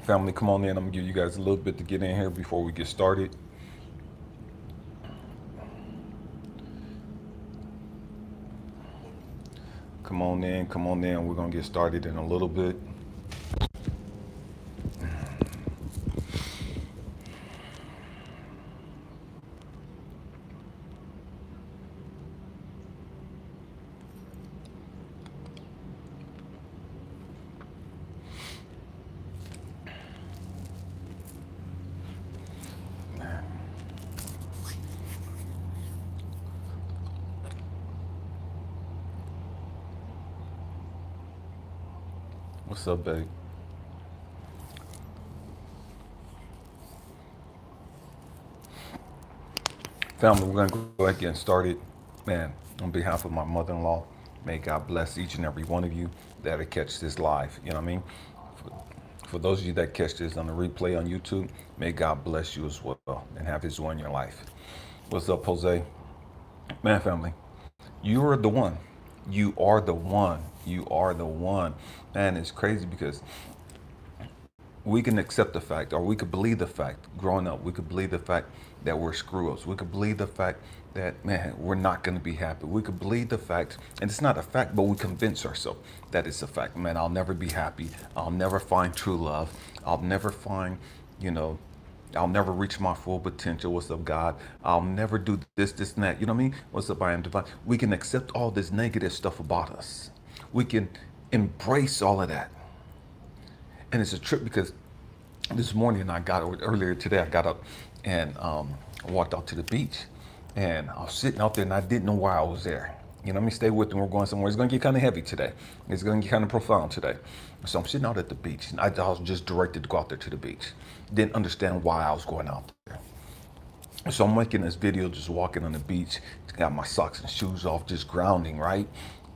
Family, come on in. I'm gonna give you guys a little bit to get in here before we get started. Come on in, come on in. We're gonna get started in a little bit. What's up, babe? Family, we're gonna go ahead and get started. Man, on behalf of my mother-in-law, may God bless each and every one of you that'll catch this live. You know what I mean? For those of you that catch this on the replay on YouTube, may God bless you as well and have His way in your life. What's up, Jose? Man, family, you are the one. You are the one. You are the one. Man, it's crazy because we can accept the fact, or we could believe the fact, growing up, we could believe the fact that we're screw ups. We could believe the fact that, man, we're not going to be happy. We could believe the fact, and it's not a fact, but we convince ourselves that it's a fact. Man, I'll never be happy. I'll never find true love. I'll never find, you know, I'll never reach my full potential. What's up, God? I'll never do this, this, and that. You know what I mean? What's up, I am divine. We can accept all this negative stuff about us. We can embrace all of that. And it's a trip because this morning earlier today, I got up and walked out to the beach. And I was sitting out there and I didn't know why I was there. You know what I mean? Stay with me. We're going somewhere. It's going to get kind of heavy today. It's going to get kind of profound today. So I'm sitting out at the beach. And I was just directed to go out there to the beach. Didn't understand why I was going out there. So I'm making this video just walking on the beach. Got my socks and shoes off, just grounding, right?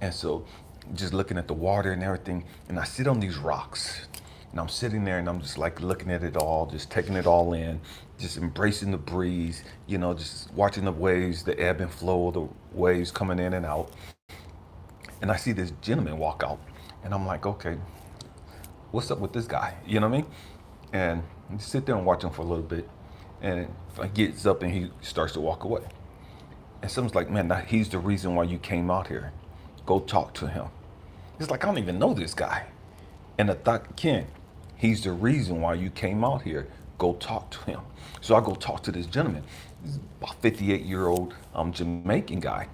And so just looking at the water and everything. And I sit on these rocks. And I'm sitting there and I'm just like looking at it all, just taking it all in, just embracing the breeze, you know, just watching the waves, the ebb and flow of the waves coming in and out. And I see this gentleman walk out and I'm like, okay, what's up with this guy? You know what I mean? And I just sit there and watch him for a little bit. And he gets up and he starts to walk away. And someone's like, man, he's the reason why you came out here. Go talk to him. It's like, I don't even know this guy. And I thought, Ken, he's the reason why you came out here. Go talk to him. So I go talk to this gentleman. He's about 58-year-old Jamaican guy.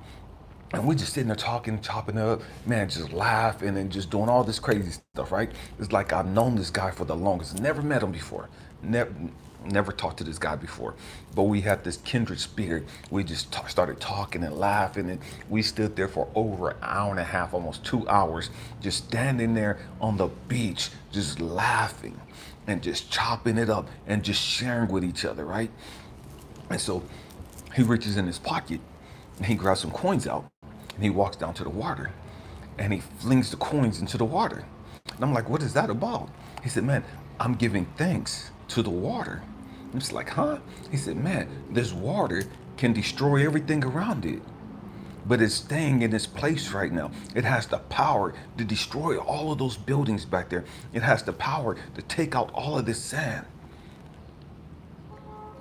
And we just sitting there talking, chopping up, man, just laughing and just doing all this crazy stuff, right? It's like I've known this guy for the longest. Never met him before. Never talked to this guy before. But we had this kindred spirit. We just started talking and laughing. And we stood there for over an hour and a half, almost 2 hours, just standing there on the beach, just laughing and just chopping it up and just sharing with each other, right? And so he reaches in his pocket and he grabs some coins out and he walks down to the water and he flings the coins into the water. And I'm like, what is that about? He said, man, I'm giving thanks to the water. I'm just like, huh? He said, man, this water can destroy everything around it, but it's staying in its place right now. It has the power to destroy all of those buildings back there. It has the power to take out all of this sand.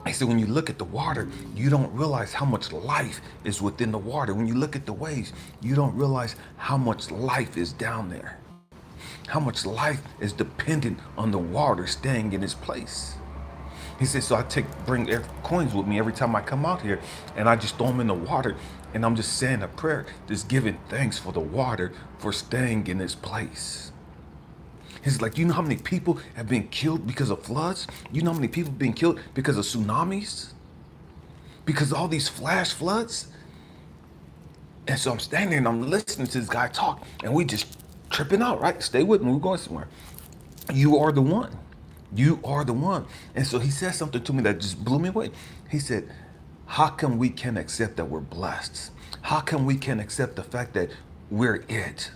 He said, when you look at the water, you don't realize how much life is within the water. When you look at the waves, you don't realize how much life is down there. How much life is dependent on the water staying in its place. He said, so I bring coins with me every time I come out here and I just throw them in the water and I'm just saying a prayer, just giving thanks for the water for staying in its place. He's like, you know how many people have been killed because of floods? You know how many people have been killed because of tsunamis? Because of all these flash floods? And so I'm standing there and I'm listening to this guy talk and we just tripping out, right? Stay with me, we're going somewhere. You are the one. You are the one. And so he said something to me that just blew me away. He said, how come we can accept that we're blessed? How come we can accept the fact that we're it?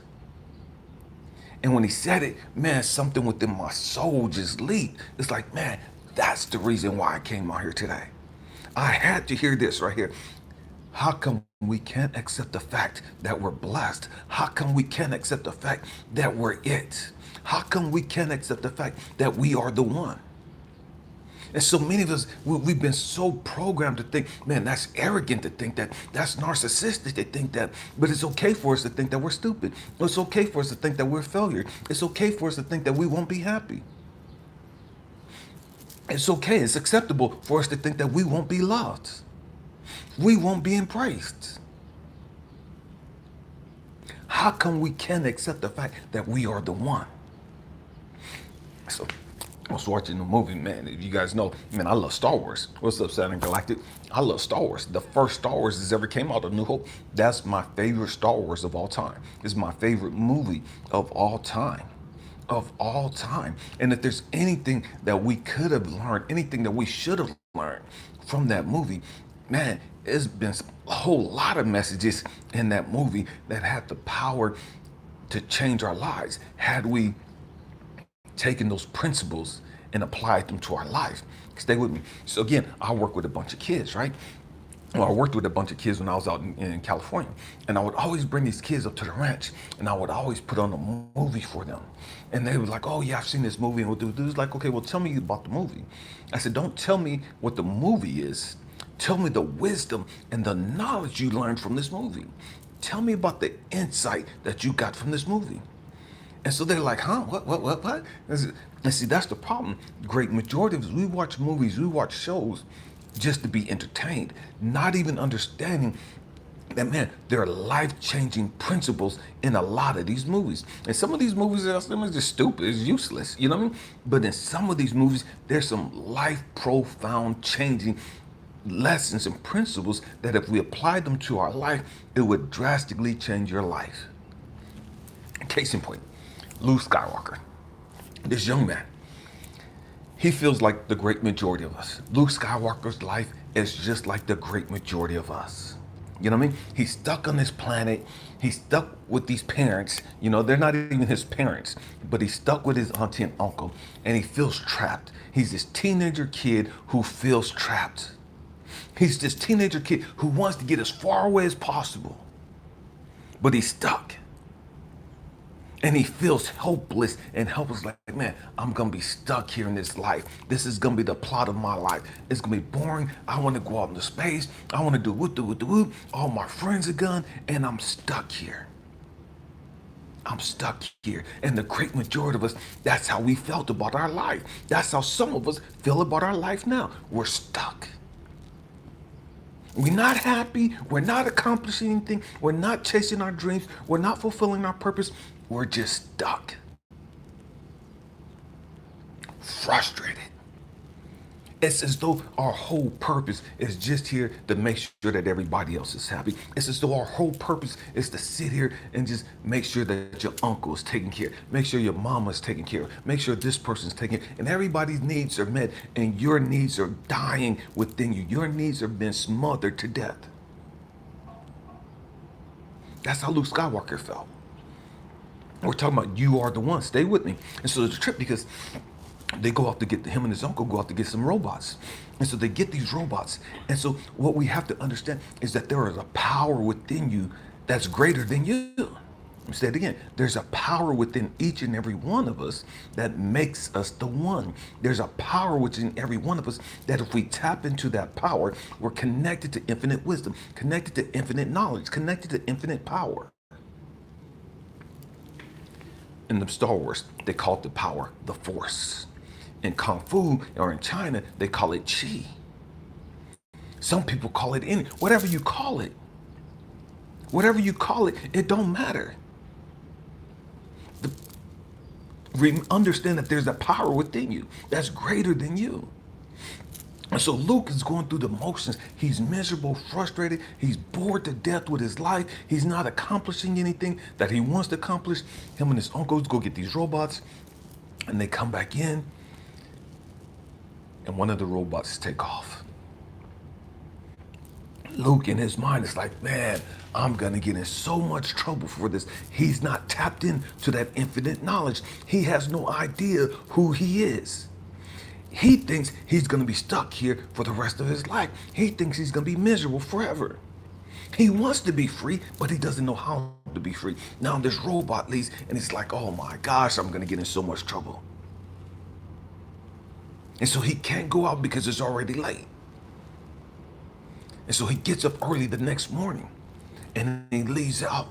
And when he said it, man, something within my soul just leaped. It's like, man, that's the reason why I came out here today. I had to hear this right here. How come we can't accept the fact that we're blessed? How come we can't accept the fact that we're it? How come we can't accept the fact that we are the one? And so many of us, we've been so programmed to think, man, that's arrogant to think that, that's narcissistic to think that, but it's okay for us to think that we're stupid. It's okay for us to think that we're failure. It's okay for us to think that we won't be happy. It's okay, it's acceptable for us to think that we won't be loved. We won't be embraced. How come we can't accept the fact that we are the one? So I was watching the movie, man. You guys know, man, I love Star Wars. What's up, Saturn Galactic? I love Star Wars. The first Star Wars that's ever came out, A New Hope. That's my favorite Star Wars of all time. It's my favorite movie of all time. Of all time. And if there's anything that we could have learned, anything that we should have learned from that movie, man, it's been a whole lot of messages in that movie that had the power to change our lives had we taken those principles and applied them to our life. Stay with me. So again, I work with a bunch of kids, right? Well, I worked with a bunch of kids when I was out in California, and I would always bring these kids up to the ranch, and I would always put on a movie for them. And they were like, oh yeah, I've seen this movie, and we'll do this. Like, okay, well, tell me about the movie. I said, don't tell me what the movie is. Tell me the wisdom and the knowledge you learned from this movie. Tell me about the insight that you got from this movie. And so they're like, huh? What? And see, that's the problem. Great majority of us, we watch movies, we watch shows just to be entertained, not even understanding that, man, there are life-changing principles in a lot of these movies. And some of these movies are just stupid, it's useless, you know what I mean? But in some of these movies, there's some life profound changing lessons and principles that if we apply them to our life, it would drastically change your life. Case in point, Luke Skywalker, this young man, he feels like the great majority of us. Luke Skywalker's life is just like the great majority of us. You know what I mean? He's stuck on this planet. He's stuck with these parents. You know, they're not even his parents, but he's stuck with his auntie and uncle, and he feels trapped. He's this teenager kid who feels trapped. He's this teenager kid who wants to get as far away as possible, but he's stuck. And he feels hopeless and helpless, like, man, I'm gonna be stuck here in this life. This is gonna be the plot of my life. It's gonna be boring. I wanna go out into space. I wanna do whoop. All my friends are gone, and I'm stuck here. I'm stuck here. And the great majority of us, that's how we felt about our life. That's how some of us feel about our life now. We're stuck. We're not happy. We're not accomplishing anything. We're not chasing our dreams. We're not fulfilling our purpose. We're just stuck. Frustrated. It's as though our whole purpose is just here to make sure that everybody else is happy. It's as though our whole purpose is to sit here and just make sure that your uncle is taken care of, make sure your mama is taken care of, make sure this person's taken care of, and everybody's needs are met, and your needs are dying within you. Your needs are being smothered to death. That's how Luke Skywalker felt. We're talking about you are the one. Stay with me. And so there's a trip because they go out to get, him and his uncle go out to get some robots. And so they get these robots. And so what we have to understand is that there is a power within you that's greater than you. Let me say it again. There's a power within each and every one of us that makes us the one. There's a power within every one of us that if we tap into that power, we're connected to infinite wisdom, connected to infinite knowledge, connected to infinite power. In the Star Wars, they call it the power, the force. In Kung Fu or in China, they call it Qi. Some people call it whatever you call it. Whatever you call it, it don't matter. Understand that there's a power within you that's greater than you. And so Luke is going through the motions. He's miserable, frustrated. He's bored to death with his life. He's not accomplishing anything that he wants to accomplish. Him and his uncles go get these robots, and they come back in, and one of the robots take off. Luke in his mind is like, man, I'm gonna get in so much trouble for this. He's not tapped into that infinite knowledge. He has no idea who he is. He thinks he's going to be stuck here for the rest of his life. He thinks he's going to be miserable forever. He wants to be free, but he doesn't know how to be free. Now this robot leaves, and it's like, oh my gosh, I'm going to get in so much trouble. And so he can't go out because it's already late. And so he gets up early the next morning, and he leaves out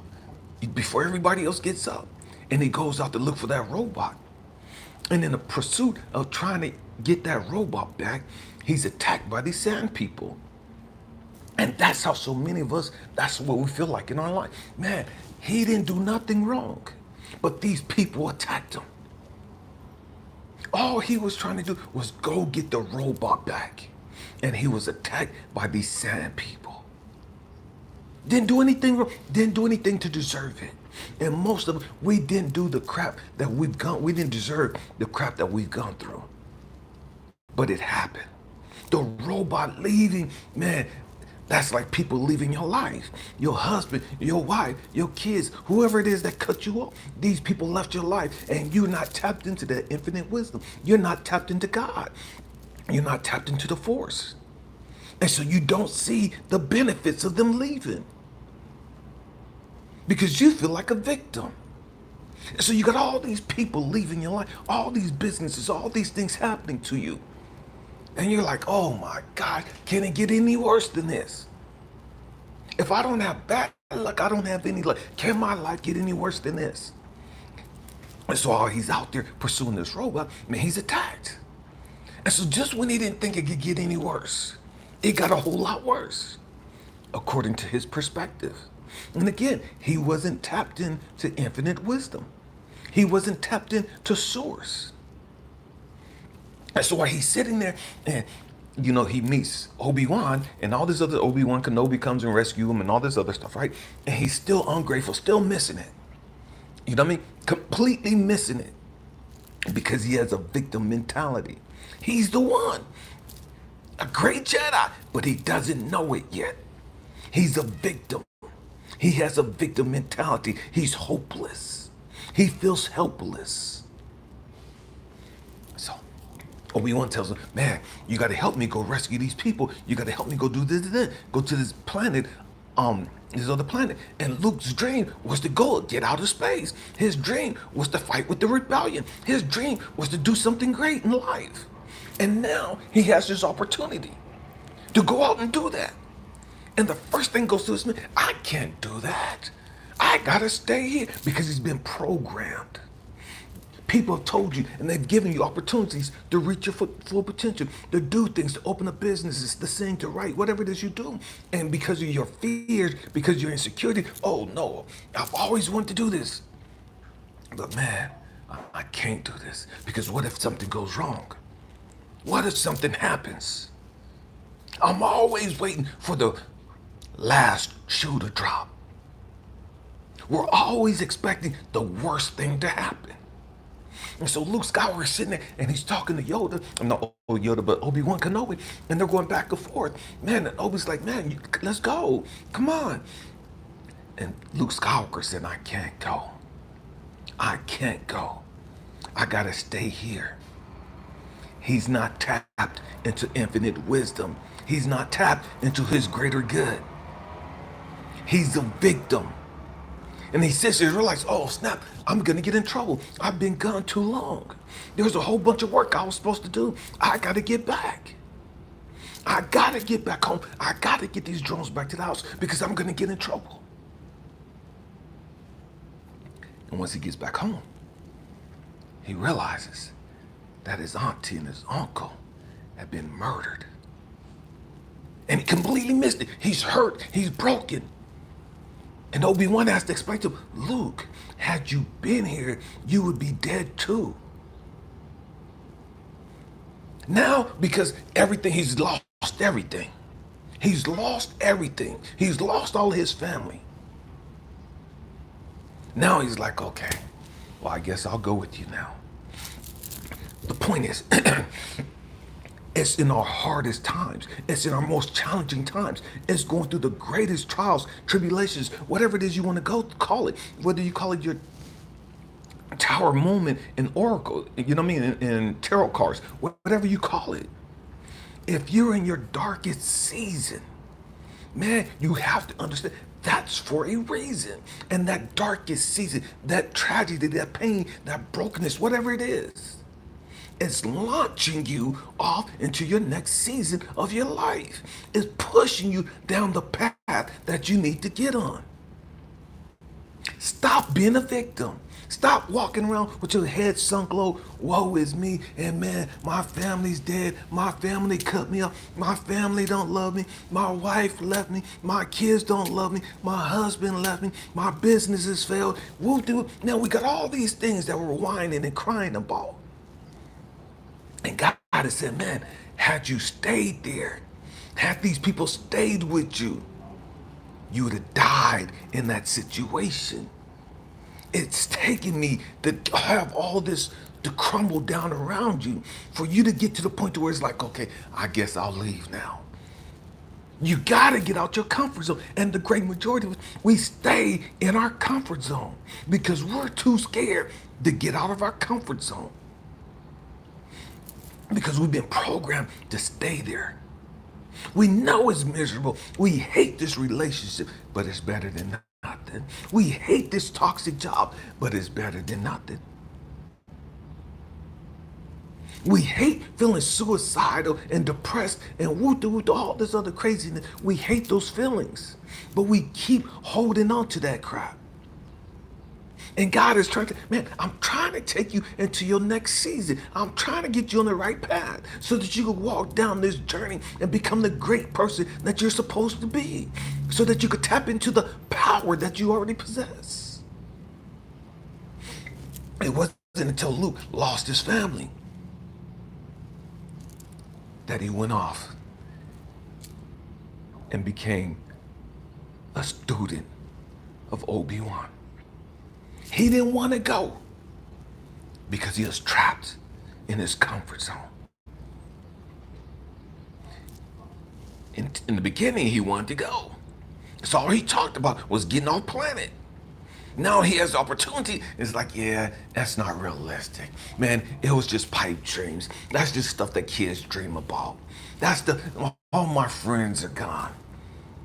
before everybody else gets up. And he goes out to look for that robot. And in the pursuit of trying to get that robot back, he's attacked by these sand people. And that's how so many of us, that's what we feel like in our life. Man, he didn't do nothing wrong, but these people attacked him. All he was trying to do was go get the robot back. And he was attacked by these sand people. Didn't do anything wrong, didn't do anything to deserve it. And most of us, we didn't do the crap that we've gone, we didn't deserve the crap that we've gone through. But it happened. The robot leaving, man, that's like people leaving your life. Your husband, your wife, your kids, whoever it is that cut you off. These people left your life, and you're not tapped into that infinite wisdom. You're not tapped into God. You're not tapped into the force. And so you don't see the benefits of them leaving, because you feel like a victim. And so you got all these people leaving your life, all these businesses, all these things happening to you. And you're like, oh my God, can it get any worse than this? If I don't have bad luck, I don't have any luck. Can my life get any worse than this? And so while he's out there pursuing this robot, man, he's attacked. And so just when he didn't think it could get any worse, it got a whole lot worse, according to his perspective. And again, he wasn't tapped into infinite wisdom. He wasn't tapped into source. And so while he's sitting there, and he meets Obi-Wan, and all this other Obi-Wan Kenobi comes and rescue him and all this other stuff, right? And he's still ungrateful, still missing it. You know what I mean? Completely missing it, because he has a victim mentality. He's the one, a great Jedi, but he doesn't know it yet. He's a victim. He has a victim mentality. He's hopeless. He feels helpless. So Obi-Wan tells him, man, you got to help me go rescue these people. You got to help me go do this. Go to this planet, this other planet. And Luke's dream was to go get out of space. His dream was to fight with the rebellion. His dream was to do something great in life. And now he has this opportunity to go out and do that. And the first thing goes through his mind, I can't do that. I gotta stay here, because he's been programmed. People have told you, and they've given you opportunities to reach your full potential, to do things, to open up businesses, to sing, to write, whatever it is you do. And because of your fears, because of your insecurity, oh no, I've always wanted to do this. But man, I can't do this, because what if something goes wrong? What if something happens? I'm always waiting for the last shoe to drop. We're always expecting the worst thing to happen. And so Luke Skywalker is sitting there, and he's talking to Yoda, not Yoda, but Obi-Wan Kenobi, and they're going back and forth. Man, and Obi's like, man, let's go. Come on. And Luke Skywalker said, I can't go. I can't go. I gotta stay here. He's not tapped into infinite wisdom. He's not tapped into his greater good. He's a victim. And he sits there and realizes, oh snap, I'm gonna get in trouble. I've been gone too long. There's a whole bunch of work I was supposed to do. I gotta get back. I gotta get back home. I gotta get these drones back to the house, because I'm gonna get in trouble. And once he gets back home, he realizes that his auntie and his uncle have been murdered. And he completely missed it. He's hurt. He's broken. And Obi-Wan has to explain to him, Luke, had you been here, you would be dead too. Now, because everything, he's lost everything. He's lost everything. He's lost all his family. Now he's like, okay, well, I guess I'll go with you now. The point is, it's in our hardest times. It's in our most challenging times. It's going through the greatest trials, tribulations, whatever it is you want to call it. Whether you call it your tower moment in Oracle, you know what I mean, in tarot cards, whatever you call it. If you're in your darkest season, Man, you have to understand that's for a reason. And that darkest season, that tragedy, that pain, that brokenness, whatever it is, it's launching you off into your next season of your life. It's pushing you down the path that you need to get on. Stop being a victim. Stop walking around with your head sunk low. Woe is me. And man, my family's dead. My family cut me off. My family don't love me. My wife left me. My kids don't love me. My husband left me. My business has failed. We'll do it. Now we got all these things that we're whining and crying about. And God has said, man, had you stayed there, had these people stayed with you, you would have died in that situation. It's taken me to have all this to crumble down around you for you to get to the point to where it's like, okay, I guess I'll leave now. You got to get out your comfort zone. And the great majority of us, we stay in our comfort zone because we're too scared to get out of our comfort zone. Because we've been programmed to stay there. We know it's miserable. We hate this relationship, but it's better than nothing. We hate this toxic job, but it's better than nothing. We hate feeling suicidal and depressed and woo-doo, all this other craziness. We hate those feelings, but we keep holding on to that crap. And God is trying to, man, I'm trying to take you into your next season. I'm trying to get you on the right path so that you can walk down this journey and become the great person that you're supposed to be, so that you could tap into the power that you already possess. It wasn't until Luke lost his family that he went off and became a student of Obi-Wan. He didn't want to go because he was trapped in his comfort zone. In the beginning, he wanted to go. So all he talked about was getting off planet. Now he has the opportunity. It's like, yeah, that's not realistic. Man, it was just pipe dreams. That's just stuff that kids dream about. All my friends are gone.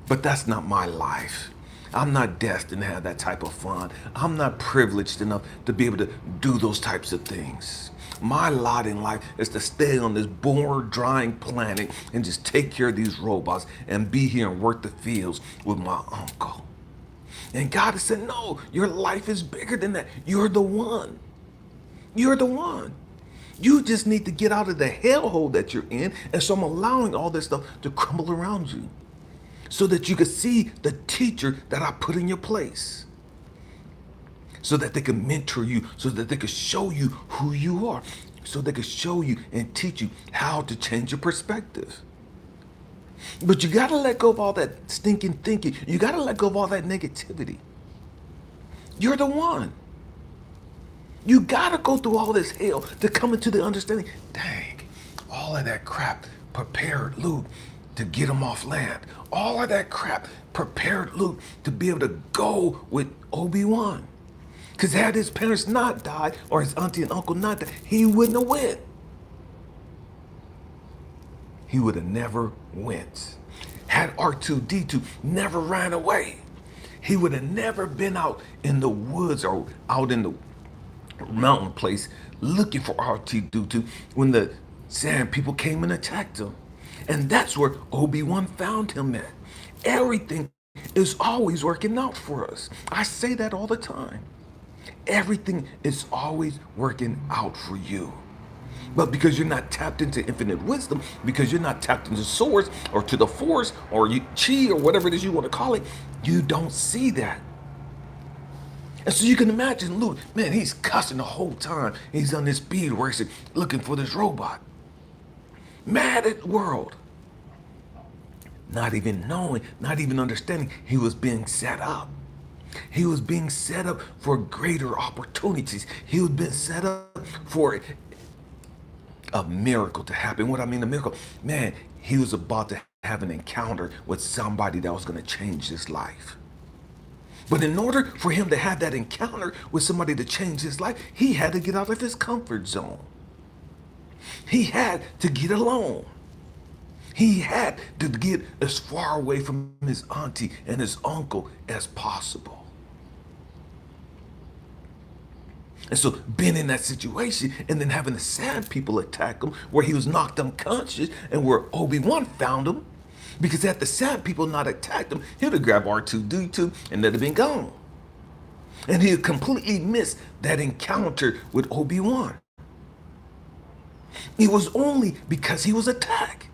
But that's not my life. I'm not destined to have that type of fun. I'm not privileged enough to be able to do those types of things. My lot in life is to stay on this bored, drying planet and just take care of these robots and be here and work the fields with my uncle. And God has said, no, your life is bigger than that. You're the one. You're the one. You just need to get out of the hellhole that you're in. And so I'm allowing all this stuff to crumble around you, so that you can see the teacher that I put in your place, so that they can mentor you, so that they can show you who you are, so they can show you and teach you how to change your perspective. But you got to let go of all that stinking thinking. You got to let go of all that negativity. You're the one. You got to go through all this hell to come into the understanding, dang, all of that crap prepared Luke to get him off land. All of that crap prepared Luke to be able to go with Obi-Wan. Because had his parents not died, or his auntie and uncle not died, he wouldn't have went. He would have never went. Had R2-D2 never ran away, he would have never been out in the woods or out in the mountain place looking for R2-D2 when the Sand people came and attacked him. And that's where Obi-Wan found him at. Everything is always working out for us. I say that all the time. Everything is always working out for you. But because you're not tapped into infinite wisdom, because you're not tapped into source or to the force or chi or whatever it is you want to call it, you don't see that. And so you can imagine Luke, man, he's cussing the whole time. He's on this speed racing looking for this robot. Mad at the world. Not even knowing, not even understanding he was being set up. He was being set up for greater opportunities. He was being set up for a miracle to happen. What I mean, a miracle, man, he was about to have an encounter with somebody that was going to change his life. But in order for him to have that encounter with somebody to change his life, he had to get out of his comfort zone. He had to get alone. He had to get as far away from his auntie and his uncle as possible. And so being in that situation and then having the Sand People attack him where he was knocked unconscious and where Obi-Wan found him, because had the Sand People not attacked him, he would have grabbed R2-D2 and they'd have been gone. And he had completely missed that encounter with Obi-Wan. It was only because he was attacked.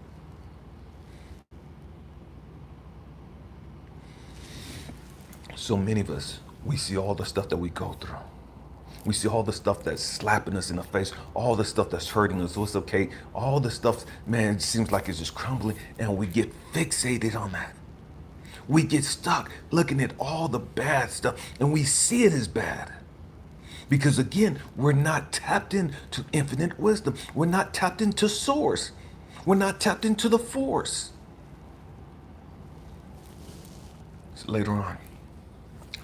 So many of us, we see all the stuff that we go through. We see all the stuff that's slapping us in the face, all the stuff that's hurting us. So it's okay. All the stuff, man, it seems like it's just crumbling, and we get fixated on that. We get stuck looking at all the bad stuff, and we see it as bad. Because again, we're not tapped into infinite wisdom. We're not tapped into source. We're not tapped into the force. So later on,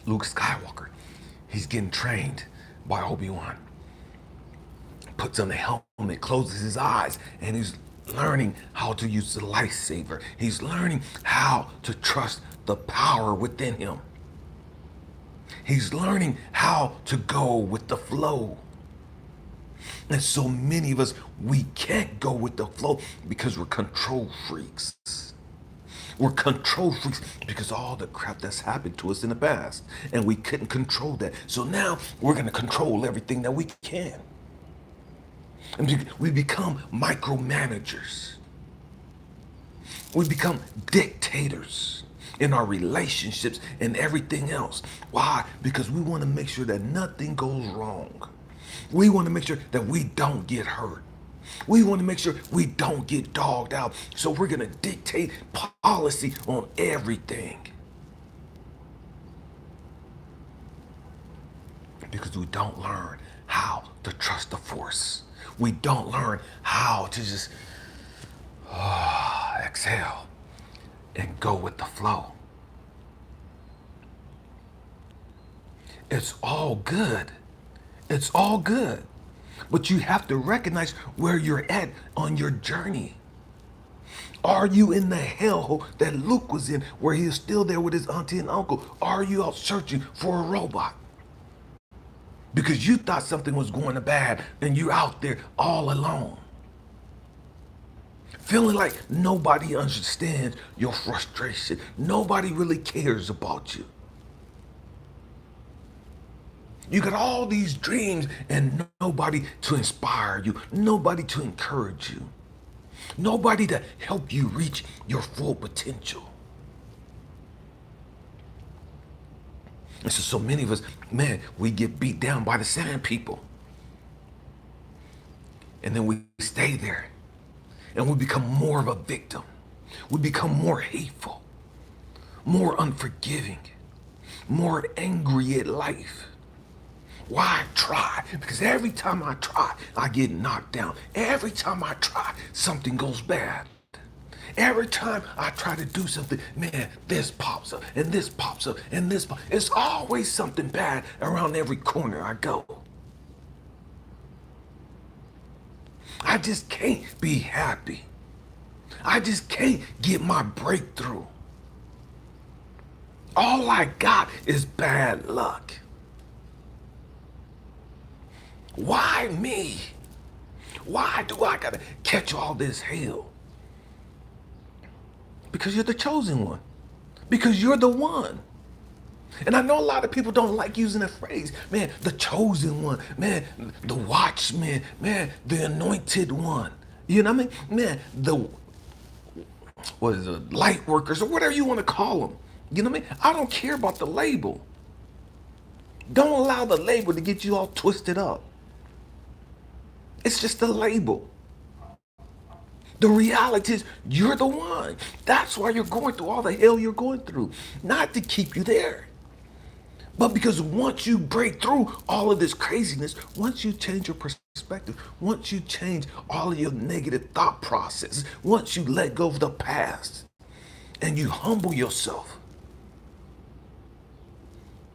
Luke Skywalker, he's getting trained by Obi-Wan. Puts on the helmet, closes his eyes, and he's learning how to use the lightsaber. He's learning how to trust the power within him. He's learning how to go with the flow. And so many of us, we can't go with the flow because we're control freaks. We're control freaks because of all the crap that's happened to us in the past. And we couldn't control that. So now we're going to control everything that we can. And we become micromanagers. We become dictators in our relationships and everything else. Why? Because we want to make sure that nothing goes wrong. We want to make sure that we don't get hurt. We want to make sure we don't get dogged out. So we're going to dictate policy on everything. Because we don't learn how to trust the force. We don't learn how to just exhale and go with the flow. It's all good. It's all good. But you have to recognize where you're at on your journey. Are you in the hellhole that Luke was in, where he is still there with his auntie and uncle? Are you out searching for a robot? Because you thought something was going bad and you're out there all alone. Feeling like nobody understands your frustration. Nobody really cares about you. You got all these dreams and nobody to inspire you, nobody to encourage you, nobody to help you reach your full potential. And so many of us, man, we get beat down by the Sand People. And then we stay there and we become more of a victim. We become more hateful, more unforgiving, more angry at life. Why try? Because every time I try, I get knocked down. Every time I try, something goes bad. Every time I try to do something, man, this pops up and this pops up and this pops up. It's always something bad around every corner I go. I just can't be happy. I just can't get my breakthrough. All I got is bad luck. Why me? Why do I gotta catch all this hell? Because you're the chosen one. Because you're the one. And I know a lot of people don't like using the phrase, man, the chosen one, man, the watchman, man, the anointed one. You know what I mean? Man, what is it, light workers or whatever you want to call them. You know what I mean? I don't care about the label. Don't allow the label to get you all twisted up. It's just a label. The reality is you're the one. That's why you're going through all the hell you're going through. Not to keep you there. But because once you break through all of this craziness, once you change your perspective, once you change all of your negative thought processes, once you let go of the past and you humble yourself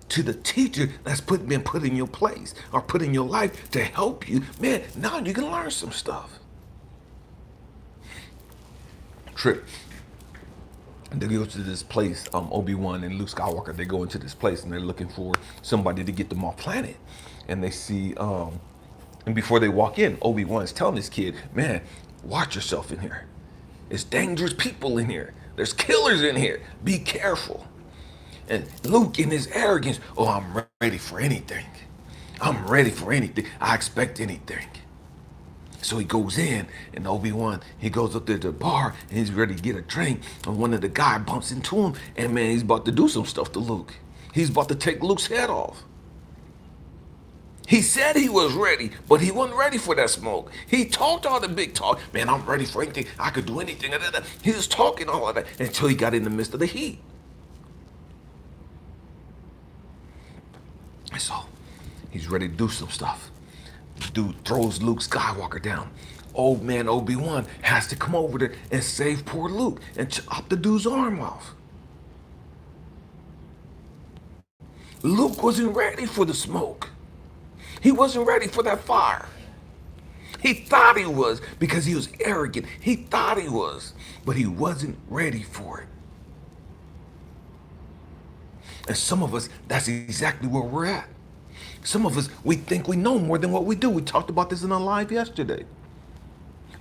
to the teacher that's been put in your place or put in your life to help you, man, now you can learn some stuff. trip. And they go to this place, Obi-Wan and Luke Skywalker, they go into this place and they're looking for somebody to get them off planet. And they see, and before they walk in, Obi-Wan's telling this kid, man, watch yourself in here. It's dangerous people in here. There's killers in here. Be careful. And Luke, in his arrogance, oh, I'm ready for anything. I'm ready for anything. I expect anything. So he goes in, and Obi-Wan, he goes up there to the bar, and he's ready to get a drink. And one of the guys bumps into him, and man, he's about to do some stuff to Luke. He's about to take Luke's head off. He said he was ready, but he wasn't ready for that smoke. He talked all the big talk. Man, I'm ready for anything. I could do anything. He was talking all of that until he got in the midst of the heat. And so he's ready to do some stuff. Dude throws Luke Skywalker down. Old man Obi-Wan has to come over there and save poor Luke and chop the dude's arm off. Luke wasn't ready for the smoke. He wasn't ready for that fire. He thought he was because he was arrogant. He thought he was, but he wasn't ready for it. And some of us, that's exactly where we're at. Some of us, we think we know more than what we do. We talked about this in our live yesterday.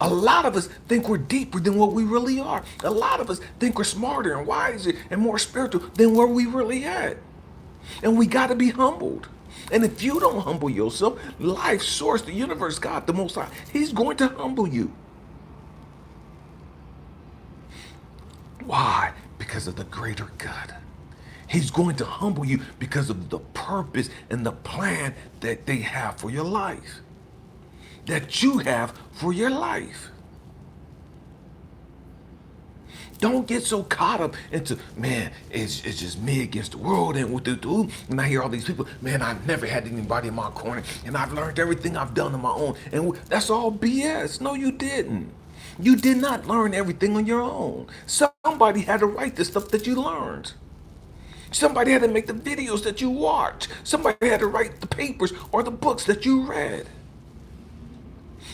A lot of us think we're deeper than what we really are. A lot of us think we're smarter and wiser and more spiritual than where we really at. And we got to be humbled. And if you don't humble yourself, life, source, the universe, God, the Most High, He's going to humble you. Why? Because of the greater good. He's going to humble you because of the purpose and the plan that they have for your life. That you have for your life. Don't get so caught up into, man, it's just me against the world and what to do. And I hear all these people, man, I've never had anybody in my corner and I've learned everything I've done on my own. And that's all BS. No, you didn't. You did not learn everything on your own. Somebody had to write the stuff that you learned. Somebody had to make the videos that you watched. Somebody had to write the papers or the books that you read.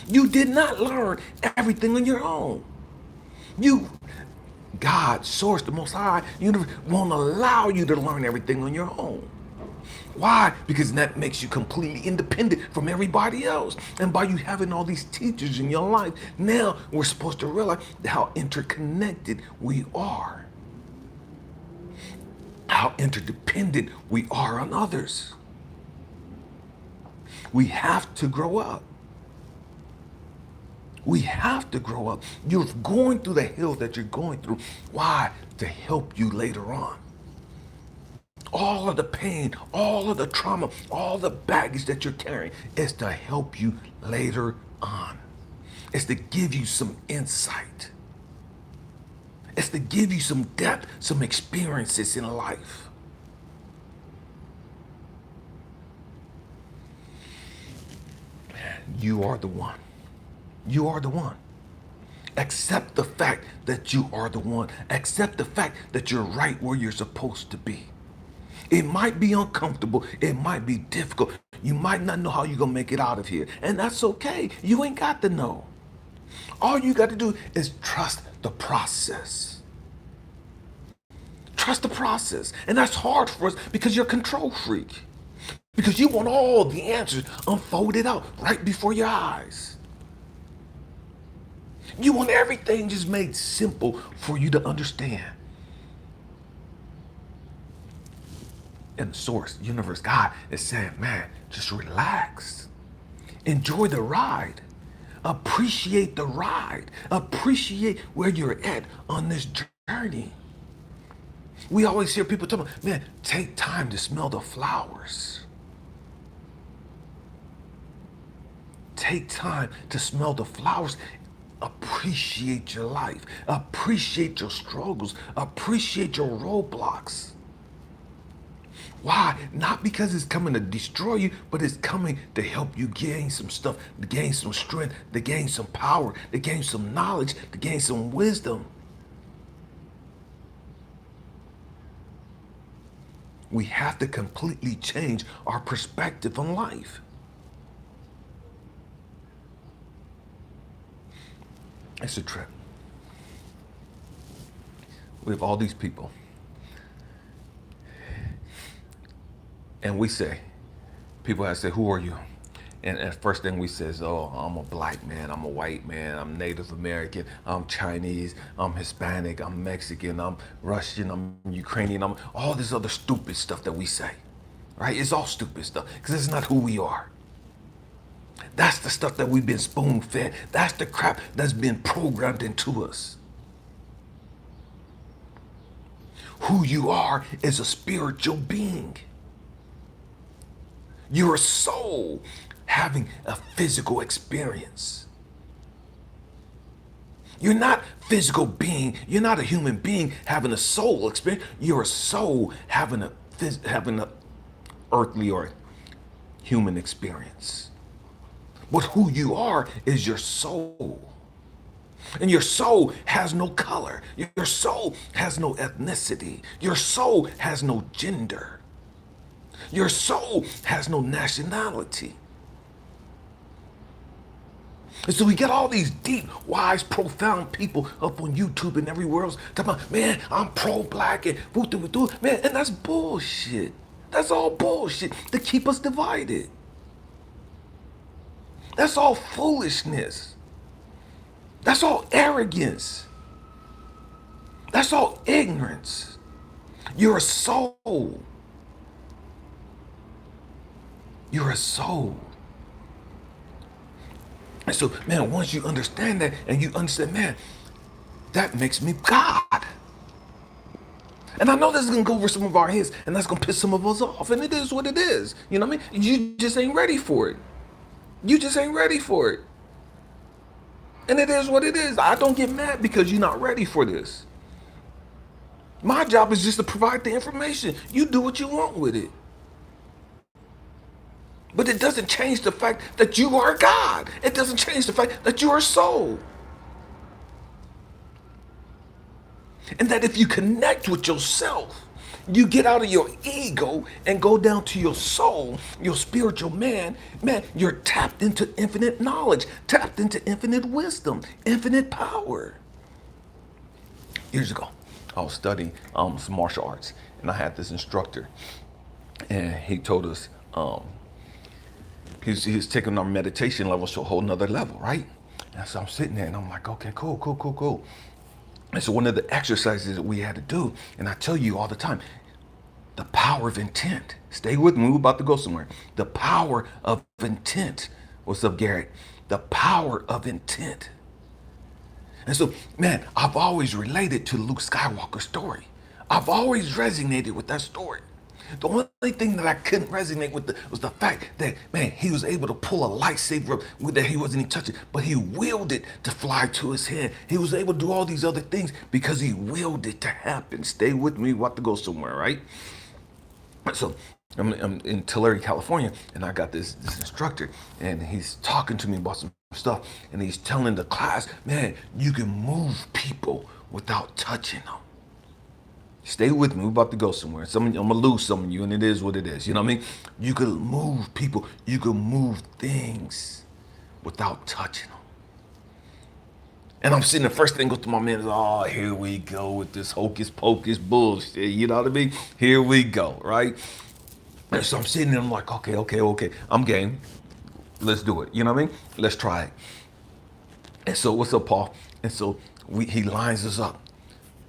You did not learn everything on your own. God, Source, the Most High, universe, won't allow you to learn everything on your own. Why? Because that makes you completely independent from everybody else. And by you having all these teachers in your life, now we're supposed to realize how interconnected we are. How interdependent we are on others. We have to grow up. We have to grow up. You're going through the hill that you're going through. Why? To help you later on. All of the pain, all of the trauma, all the baggage that you're carrying is to help you later on. It's to give you some insight. It's to give you some depth, some experiences in life. You are the one. You are the one. Accept the fact that you are the one. Accept the fact that you're right where you're supposed to be. It might be uncomfortable. It might be difficult. You might not know how you're going to make it out of here. And that's okay. You ain't got to know. All you got to do is trust the process. Trust the process. And that's hard for us because you're a control freak. Because you want all the answers unfolded out right before your eyes. You want everything just made simple for you to understand. And the Source, universe, God is saying, man, just relax. Enjoy the ride. Appreciate the ride. Appreciate where you're at on this journey. We always hear people talking, man, take time to smell the flowers. Take time to smell the flowers. Appreciate your life. Appreciate your struggles. Appreciate your roadblocks. Why? Not because it's coming to destroy you, but it's coming to help you gain some stuff, to gain some strength, to gain some power, to gain some knowledge, to gain some wisdom. We have to completely change our perspective on life. It's a trip. We have all these people, and we say, people have said, "Who are you?" And the first thing we say is, "Oh, I'm a black man. I'm a white man. I'm Native American. I'm Chinese. I'm Hispanic. I'm Mexican. I'm Russian. I'm Ukrainian. I'm all this other stupid stuff that we say, right? It's all stupid stuff because it's not who we are. That's the stuff that we've been spoon fed. That's the crap that's been programmed into us. Who you are is a spiritual being. You're a soul having a physical experience. You're not physical being. You're not a human being having a soul experience. You're a soul having a earthly or human experience. But who you are is your soul. And your soul has no color. Your soul has no ethnicity. Your soul has no gender. Your soul has no nationality. And so we get all these deep, wise, profound people up on YouTube and everywhere else talking about, man, I'm pro-black and woo-doo-doo. Man, and that's bullshit. That's all bullshit to keep us divided. That's all foolishness. That's all arrogance. That's all ignorance. You're a soul. You're a soul. And so, man, once you understand that and you understand, man, that makes me God. And I know this is going to go over some of our heads and that's going to piss some of us off. And it is what it is. You know what I mean? You just ain't ready for it. You just ain't ready for it. And it is what it is. I don't get mad because you're not ready for this. My job is just to provide the information. You do what you want with it. But it doesn't change the fact that you are God. It doesn't change the fact that you are a soul. And that if you connect with yourself, you get out of your ego and go down to your soul, your spiritual man, you're tapped into infinite knowledge, tapped into infinite wisdom, infinite power. Years ago, I was studying some martial arts, and I had this instructor, and he told us he's taking our meditation levels to a whole nother level, right? And so I'm sitting there, and I'm like, okay, cool. And so one of the exercises that we had to do, and I tell you all the time, the power of intent. Stay with me, we're about to go somewhere. The power of intent. What's up, Garrett? The power of intent. And so, man, I've always related to Luke Skywalker's story. I've always resonated with that story. The only thing that I couldn't resonate with was the fact that, man, he was able to pull a lightsaber up with that he wasn't even touching, but he willed it to fly to his hand. He was able to do all these other things because he willed it to happen. Stay with me, we're about to go somewhere, right? So I'm in Tulare, California, and I got this instructor, and he's talking to me about some stuff, and he's telling the class, man, you can move people without touching them. Stay with me. We're about to go somewhere. I'm gonna lose some of you, and it is what it is. You know what I mean? You can move people. You can move things without touching them. And I'm sitting, the first thing goes through my mind is, oh, here we go with this hocus pocus bullshit. You know what I mean? Here we go, right? And so I'm sitting there, I'm like, okay. I'm game. Let's do it. You know what I mean? Let's try it. And so, what's up, Paul? And so he lines us up.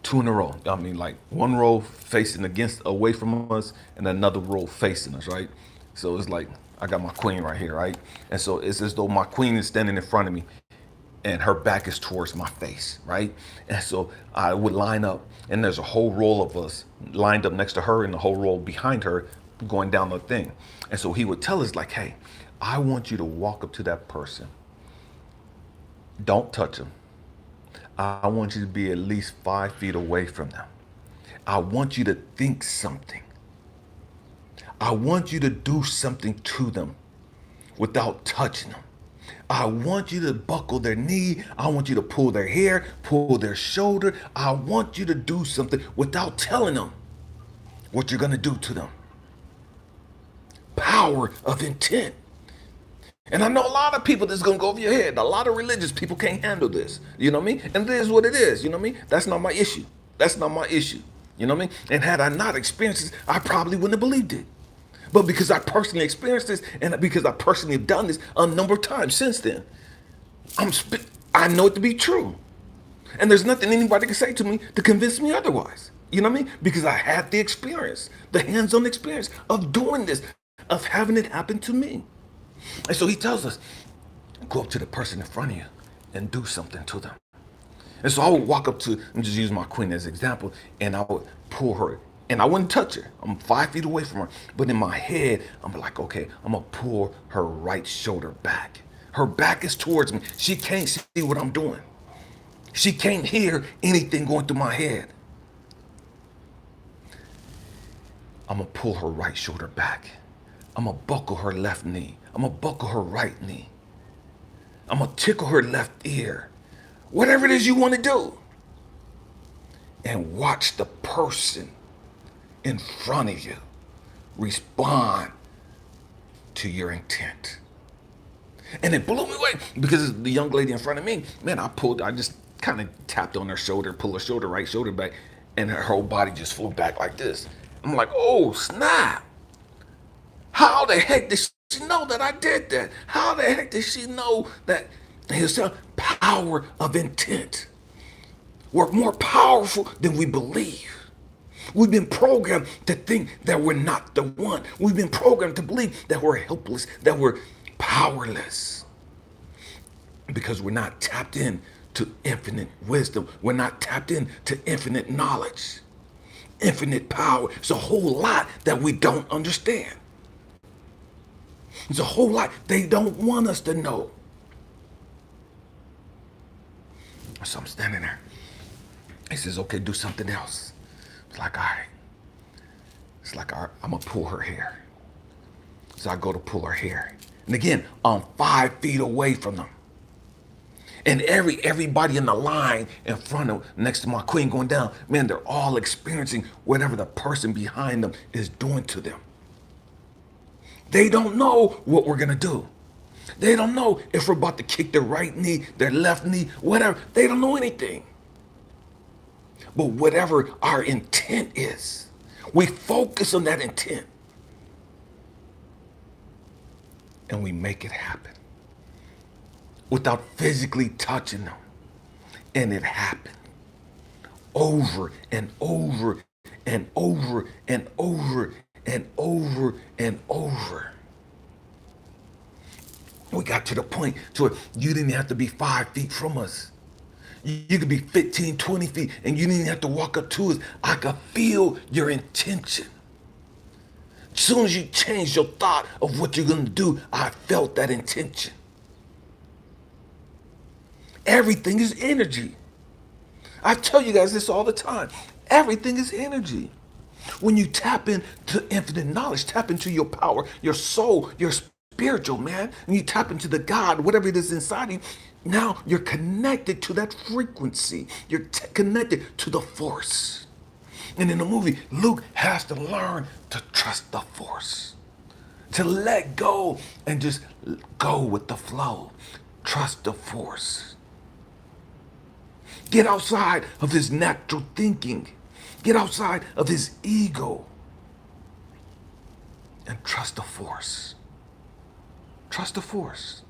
2 in a row. I mean, like 1 row facing away from us and another row facing us, right? So it's like, I got my queen right here, right? And so it's as though my queen is standing in front of me and her back is towards my face, right? And so I would line up, and there's a whole row of us lined up next to her and the whole row behind her going down the thing. And so he would tell us like, hey, I want you to walk up to that person. Don't touch them. I want you to be at least 5 feet away from them. I want you to think something. I want you to do something to them without touching them. I want you to buckle their knee. I want you to pull their hair, pull their shoulder. I want you to do something without telling them what you're going to do to them. Power of intent. And I know a lot of people this is going to go over your head. A lot of religious people can't handle this. You know what I mean? And it is what it is. You know what I mean? That's not my issue. That's not my issue. You know what I mean? And had I not experienced this, I probably wouldn't have believed it. But because I personally experienced this, and because I personally have done this a number of times since then, I know it to be true. And there's nothing anybody can say to me to convince me otherwise. You know what I mean? Because I had the experience, the hands-on experience of doing this, of having it happen to me. And so he tells us, go up to the person in front of you and do something to them. And so I would walk up to, and just use my queen as an example, and I would pull her, and I wouldn't touch her. I'm 5 feet away from her. But in my head, I'm like, okay, I'm gonna pull her right shoulder back. Her back is towards me. She can't see what I'm doing. She can't hear anything going through my head. I'm gonna pull her right shoulder back. I'm gonna buckle her left knee. I'm gonna buckle her right knee. I'm gonna tickle her left ear. Whatever it is you want to do. And watch the person in front of you respond to your intent. And it blew me away because the young lady in front of me, man, I just kind of tapped on her shoulder, pulled her shoulder, right shoulder back, and her whole body just flew back like this. I'm like, oh, snap. How the heck did she know that I did that? How the heck did she know that his power of intent? We're more powerful than we believe. We've been programmed to think that we're not the one. We've been programmed to believe that we're helpless, that we're powerless. Because we're not tapped in to infinite wisdom. We're not tapped in to infinite knowledge, infinite power. It's a whole lot that we don't understand. It's a whole lot they don't want us to know. So I'm standing there. He says, okay, do something else. It's like, all right. It's like, all right, I'm going to pull her hair. So I go to pull her hair. And again, I'm 5 feet away from them. And everybody in the line in front of, next to my queen going down, man, they're all experiencing whatever the person behind them is doing to them. They don't know what we're going to do. They don't know if we're about to kick their right knee, their left knee, whatever. They don't know anything. But whatever our intent is, we focus on that intent. And we make it happen. Without physically touching them. And it happened. Over and over and over and over and over and over. We got to the point to where you didn't have to be 5 feet from us. You could be 15, 20 feet, and you didn't even have to walk up to us. I could feel your intention. As soon as you changed your thought of what you're going to do, I felt that intention. Everything is energy. I tell you guys this all the time. Everything is energy. When you tap into infinite knowledge, tap into your power, your soul, your spiritual, man, and you tap into the God, whatever it is inside you, now you're connected to that frequency. You're connected to the force. And in the movie, Luke has to learn to trust the force, to let go and just go with the flow. Trust the force. Get outside of his natural thinking. Get outside of his ego. And trust the force. Trust the force.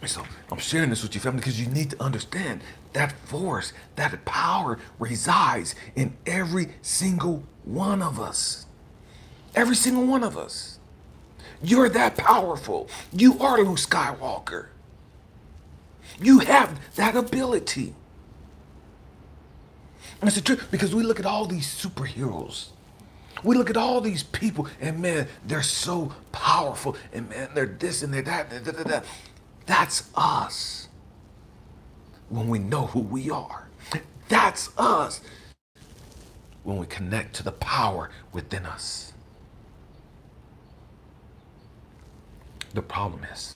So I'm sharing this with you, family, because you need to understand that force, that power resides in every single one of us. Every single one of us. You're that powerful. You are Luke Skywalker. You have that ability. And it's the truth, because we look at all these superheroes. We look at all these people, and man, they're so powerful, and man, they're this and they're that, and da. That's us. When we know who we are. That's us. When we connect to the power within us. The problem is,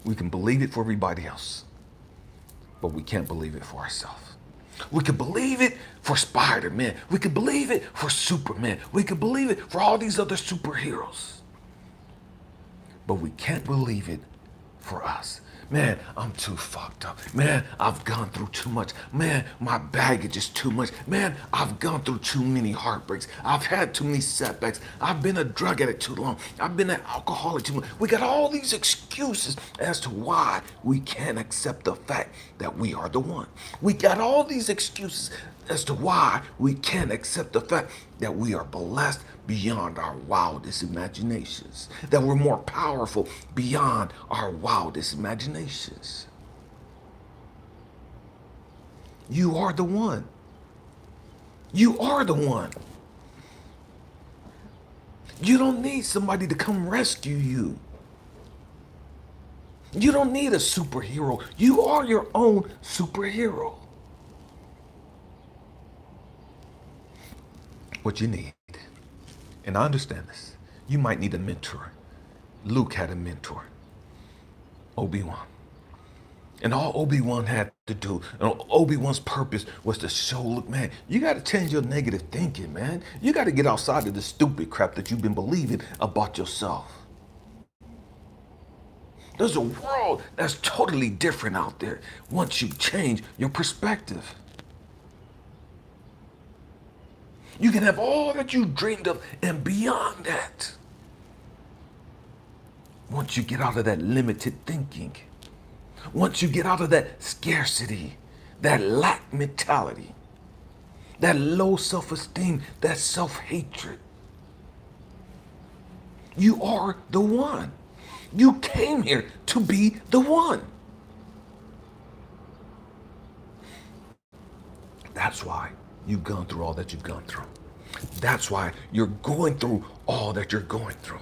we can believe it for everybody else, but we can't believe it for ourselves. We can believe it for Spider-Man. We can believe it for Superman. We can believe it for all these other superheroes. But we can't believe it for us. Man, I'm too fucked up. Man, I've gone through too much. Man, my baggage is too much. Man, I've gone through too many heartbreaks. I've had too many setbacks. I've been a drug addict too long. I've been an alcoholic too long. We got all these excuses as to why we can't accept the fact that we are the one. We got all these excuses as to why we can't accept the fact that we are blessed beyond our wildest imaginations, that we're more powerful beyond our wildest imaginations. You are the one. You are the one. You don't need somebody to come rescue you. You don't need a superhero. You are your own superhero. What you need, and I understand this, you might need a mentor. Luke had a mentor, Obi-Wan. And all Obi-Wan had to do, and Obi-Wan's purpose was to show, look, man, you got to change your negative thinking, man. You got to get outside of the stupid crap that you've been believing about yourself. There's a world that's totally different out there once you change your perspective. You can have all that you dreamed of and beyond that. Once you get out of that limited thinking, once you get out of that scarcity, that lack mentality, that low self-esteem, that self-hatred, you are the one. You came here to be the one. That's why you've gone through all that you've gone through. That's why you're going through all that you're going through.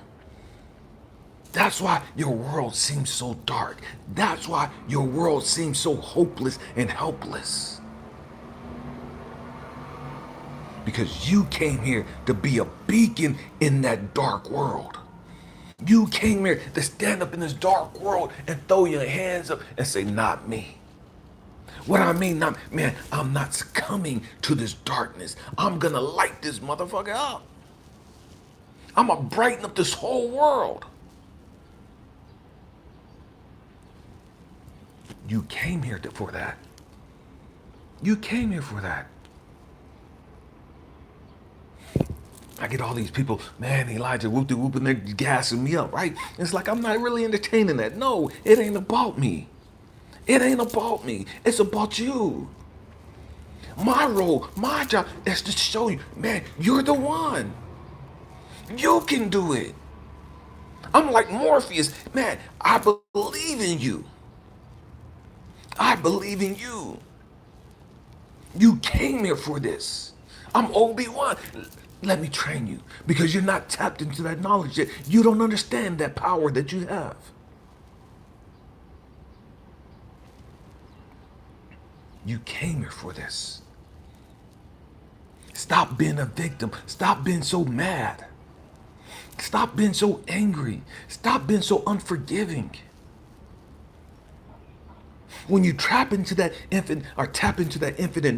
That's why your world seems so dark. That's why your world seems so hopeless and helpless. Because you came here to be a beacon in that dark world. You came here to stand up in this dark world and throw your hands up and say, not me. What I mean, man, I'm not succumbing to this darkness. I'm gonna light this motherfucker up. I'm gonna brighten up this whole world. You came here for that. You came here for that. I get all these people, man, Elijah, whoop-de-whoop, and they're gassing me up, right? It's like I'm not really entertaining that. No, it ain't about me. It ain't about me. It's about you. My role, my job is to show you, man, you're the one. You can do it. I'm like Morpheus. Man, I believe in you. I believe in you. You came here for this. I'm Obi-Wan. Let me train you because you're not tapped into that knowledge yet. You don't understand that power that you have. You came here for this. Stop being a victim. Stop being so mad. Stop being so angry. Stop being so unforgiving. When you tap into that infinite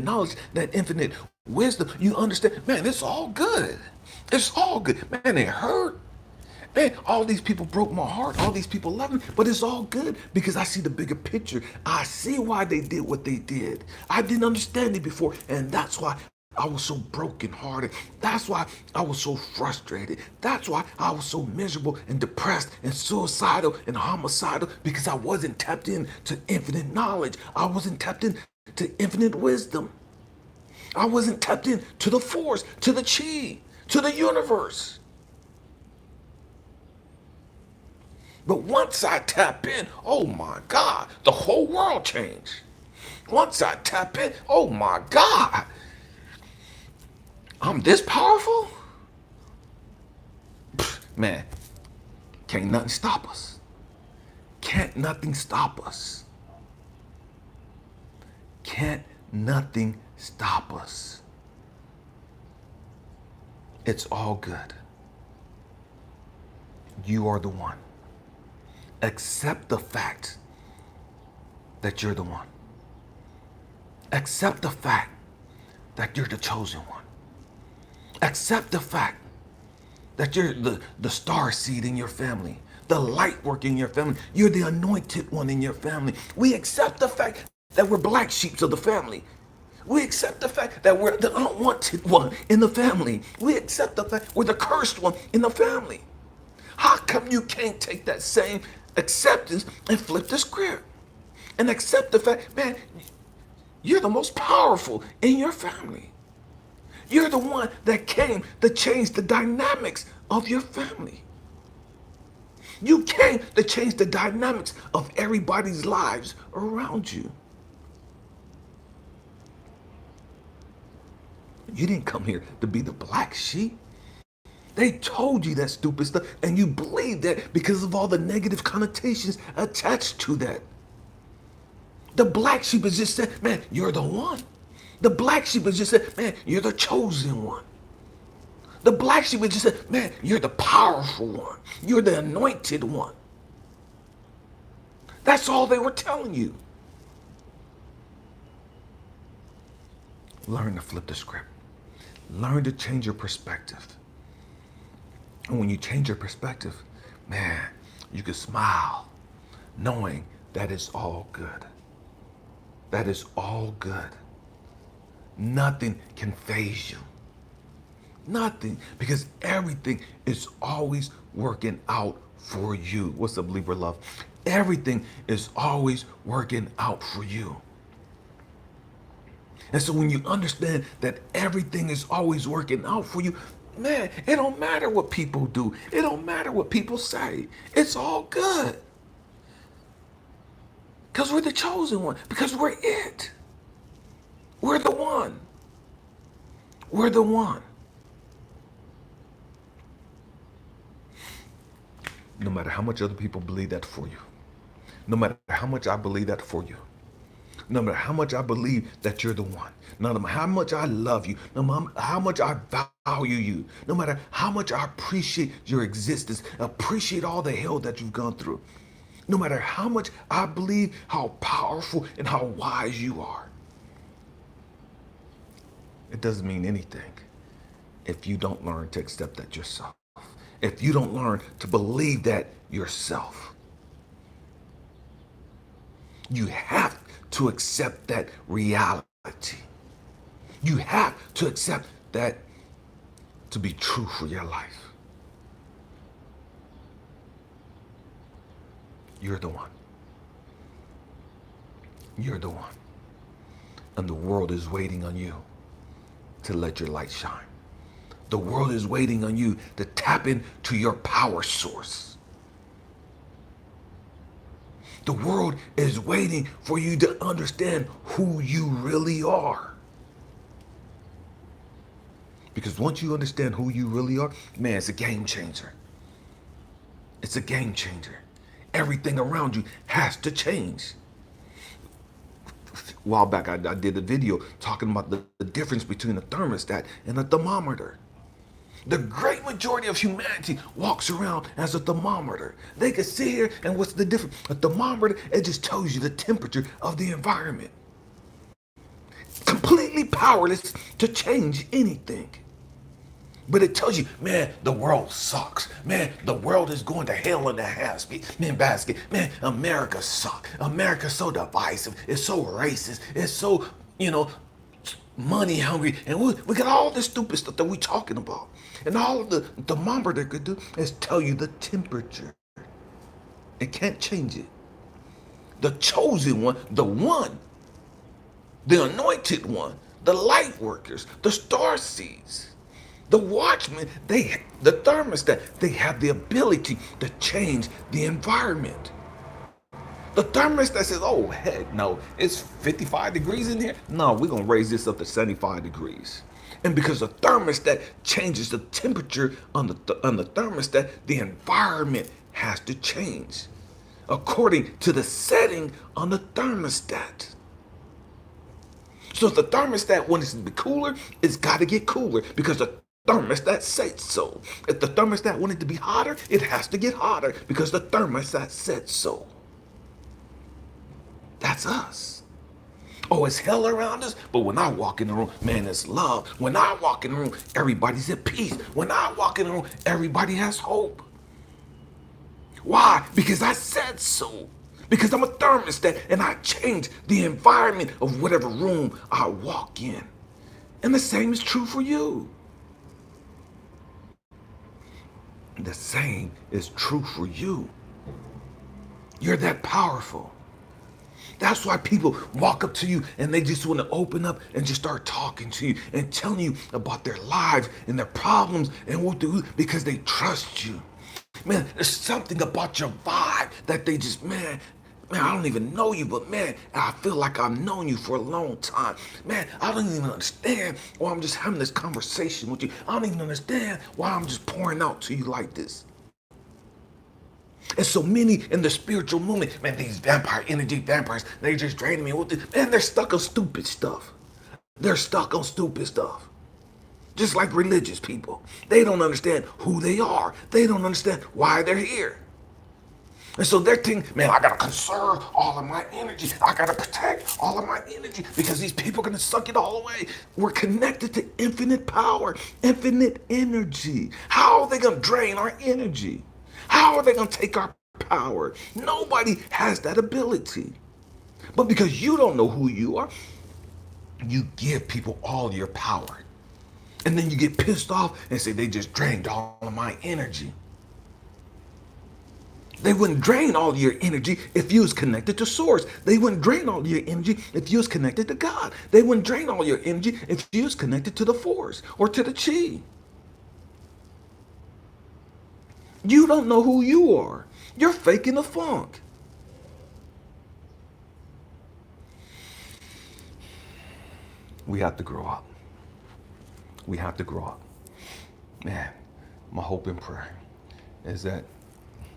knowledge, that infinite wisdom, you understand, man, it's all good. It's all good. Man, it hurt. Man, all these people broke my heart. All these people love me, but it's all good because I see the bigger picture. I see why they did what they did. I didn't understand it before, and that's why I was so brokenhearted. That's why I was so frustrated. That's why I was so miserable and depressed and suicidal and homicidal because I wasn't tapped into infinite knowledge. I wasn't tapped into infinite wisdom. I wasn't tapped into the force, to the chi, to the universe. But once I tap in, oh my God, the whole world changed. Once I tap in, oh my God, I'm this powerful? Man, can't nothing stop us. Can't nothing stop us. Can't nothing stop us. It's all good. You are the one. Accept the fact that you're the one. Accept the fact that you're the chosen one. Accept the fact that you're the star seed in your family, the light work in your family. You're the anointed one in your family. We accept the fact that we're black sheep of the family. We accept the fact that we're the unwanted one in the family. We accept the fact we're the cursed one in the family. How come you can't take that same acceptance and flip the script and accept the fact, man, you're the most powerful in your family. You're the one that came to change the dynamics of your family. You came to change the dynamics of everybody's lives around you. You didn't come here to be the black sheep. They told you that stupid stuff, and you believed that because of all the negative connotations attached to that. The black sheep is just said, man, you're the one. The black sheep is just said, man, you're the chosen one. The black sheep is just said, man, you're the powerful one. You're the anointed one. That's all they were telling you. Learn to flip the script. Learn to change your perspective. And when you change your perspective, man, you can smile knowing that it's all good. That is all good. Nothing can faze you. Nothing, because everything is always working out for you. What's up, Libra love? Everything is always working out for you. And so when you understand that everything is always working out for you, man, it don't matter what people do. It don't matter what people say. It's all good. Because we're the chosen one. Because we're it. We're the one. We're the one. No matter how much other people believe that for you. No matter how much I believe that for you. No matter how much I believe that you're the one. No matter how much I love you. No matter how much I value you. No matter how much I appreciate your existence. Appreciate all the hell that you've gone through. No matter how much I believe how powerful and how wise you are. It doesn't mean anything if you don't learn to accept that yourself. If you don't learn to believe that yourself. You have to accept that reality. You have to accept that to be true for your life. You're the one. You're the one. And the world is waiting on you to let your light shine. The world is waiting on you to tap into your power source. The world is waiting for you to understand who you really are. Because once you understand who you really are, man, it's a game changer. It's a game changer. Everything around you has to change. A while back, I did a video talking about the difference between a thermostat and a thermometer. The great majority of humanity walks around as a thermometer. They can sit here and what's the difference? A thermometer, it just tells you the temperature of the environment. Completely powerless to change anything. But it tells you, man, the world sucks. Man, the world is going to hell in a handbasket. Man, America sucks. America's so divisive. It's so racist. It's so, money hungry. And we got all this stupid stuff that we're talking about. And all of the thermometer could do is tell you the temperature. It can't change it. The chosen one, the anointed one, the light workers, the star seeds, the watchmen, the thermostat, they have the ability to change the environment. The thermostat says, oh, heck no, it's 55 degrees in here. No, we're going to raise this up to 75 degrees. And because the thermostat changes the temperature on the thermostat, the environment has to change according to the setting on the thermostat. So if the thermostat wants it to be cooler, it's got to get cooler because the thermostat said so. If the thermostat wanted to be hotter, it has to get hotter because the thermostat said so. That's us. Oh, it's hell around us, but when I walk in the room, man, it's love. When I walk in the room, everybody's at peace. When I walk in the room, everybody has hope. Why? Because I said so. Because I'm a thermostat and I change the environment of whatever room I walk in. And the same is true for you. The same is true for you. You're that powerful. That's why people walk up to you and they just want to open up and just start talking to you and telling you about their lives and their problems and what they do because they trust you. Man, there's something about your vibe that they just, man, I don't even know you, but man, I feel like I've known you for a long time. Man, I don't even understand why I'm just having this conversation with you. I don't even understand why I'm just pouring out to you like this. And so many in the spiritual movement, man, these vampire energy vampires, they just draining me. Man, they're stuck on stupid stuff. They're stuck on stupid stuff. Just like religious people. They don't understand who they are. They don't understand why they're here. And so they're thinking, man, I gotta conserve all of my energy. I gotta protect all of my energy because these people are gonna suck it all away. We're connected to infinite power, infinite energy. How are they gonna drain our energy? How are they gonna take our power? Nobody has that ability. But because you don't know who you are, you give people all your power. And then you get pissed off and say, they just drained all of my energy. They wouldn't drain all your energy if you was connected to source. They wouldn't drain all your energy if you was connected to God. They wouldn't drain all your energy if you was connected to the force or to the chi. You don't know who you are. You're faking the funk. We have to grow up. We have to grow up. Man, my hope and prayer is that,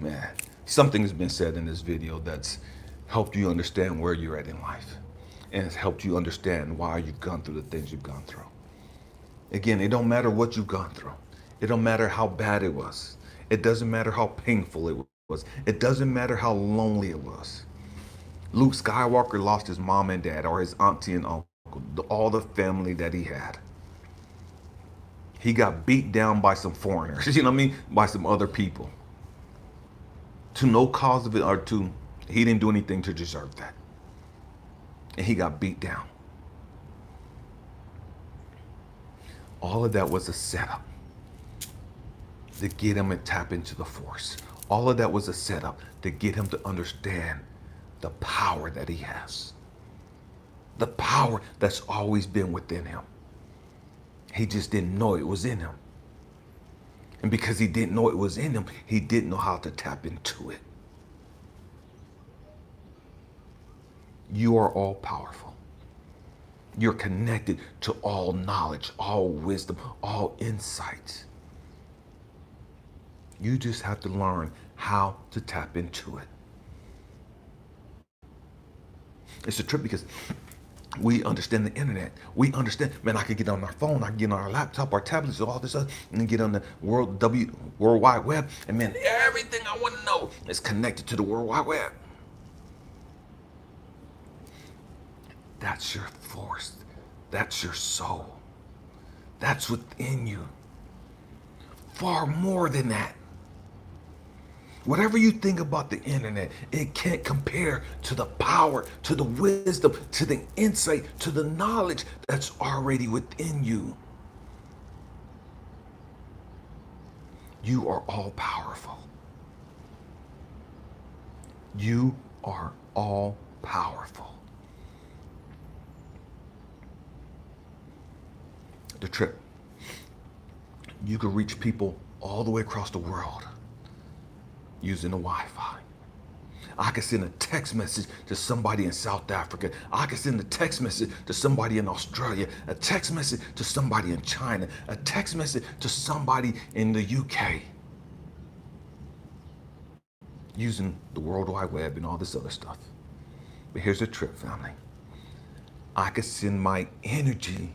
man, something has been said in this video that's helped you understand where you're at in life. And it's helped you understand why you've gone through the things you've gone through. Again, it don't matter what you've gone through. It don't matter how bad it was. It doesn't matter how painful it was. It doesn't matter how lonely it was. Luke Skywalker lost his mom and dad, or his auntie and uncle, all the family that he had. He got beat down by some foreigners, you know what I mean? By some other people. To no cause of it, or he didn't do anything to deserve that. And he got beat down. All of that was a setup to get him to tap into the force. All of that was a setup to get him to understand the power that he has. The power that's always been within him. He just didn't know it was in him. And because he didn't know it was in him, he didn't know how to tap into it. You are all powerful. You're connected to all knowledge, all wisdom, all insight. You just have to learn how to tap into it. It's a trip because we understand the internet. We understand, man, I could get on our phone, I can get on our laptop, our tablets, all this other, and get on the World Wide Web. And man, everything I want to know is connected to the World Wide Web. That's your force. That's your soul. That's within you. Far more than that. Whatever you think about the internet, it can't compare to the power, to the wisdom, to the insight, to the knowledge that's already within you. You are all powerful. You are all powerful. The trip. You can reach people all the way across the world using the Wi-Fi. I can send a text message to somebody in South Africa. I can send a text message to somebody in Australia, a text message to somebody in China, a text message to somebody in the UK. Using the World Wide Web and all this other stuff. But here's the trick, family. I can send my energy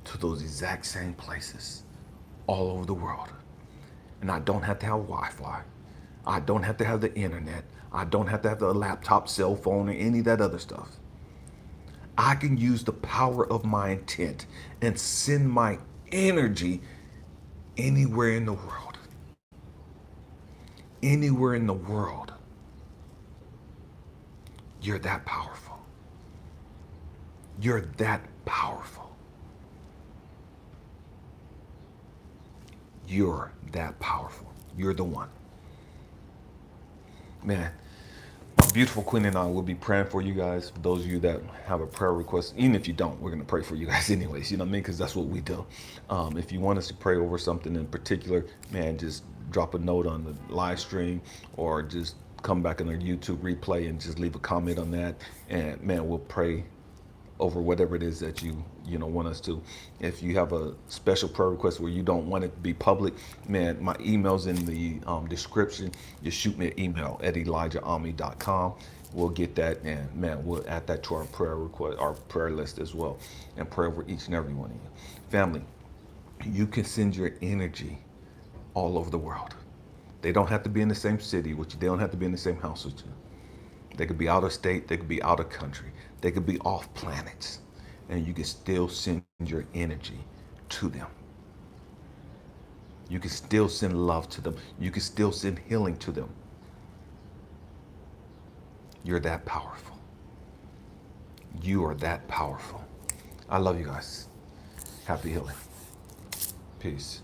to those exact same places all over the world. And I don't have to have Wi-Fi. I don't have to have the internet. I don't have to have the laptop, cell phone, or any of that other stuff. I can use the power of my intent and send my energy anywhere in the world. anywhere in the world. You're that powerful. You're that powerful. You're that powerful. You're the one. Man, my beautiful queen and I will be praying for you guys. For those of you that have a prayer request, even if you don't, we're going to pray for you guys anyways. You know what I mean? Because that's what we do. If you want us to pray over something in particular, man, just drop a note on the live stream or just come back on our YouTube replay and just leave a comment on that. And man, we'll pray over whatever it is that you know want us to. If you have a special prayer request where you don't want it to be public, man, my email's in the description. Just shoot me an email at ElijahAmmi.com. We'll get that, and man, we'll add that to our prayer request, our prayer list as well, and pray over each and every one of you. Family, you can send your energy all over the world. They don't have to be in the same city with you. They don't have to be in the same house with you. They could be out of state. They could be out of country. They could be off planets. And you can still send your energy to them. You can still send love to them. You can still send healing to them. You're that powerful. You are that powerful. I love you guys. Happy healing. Peace.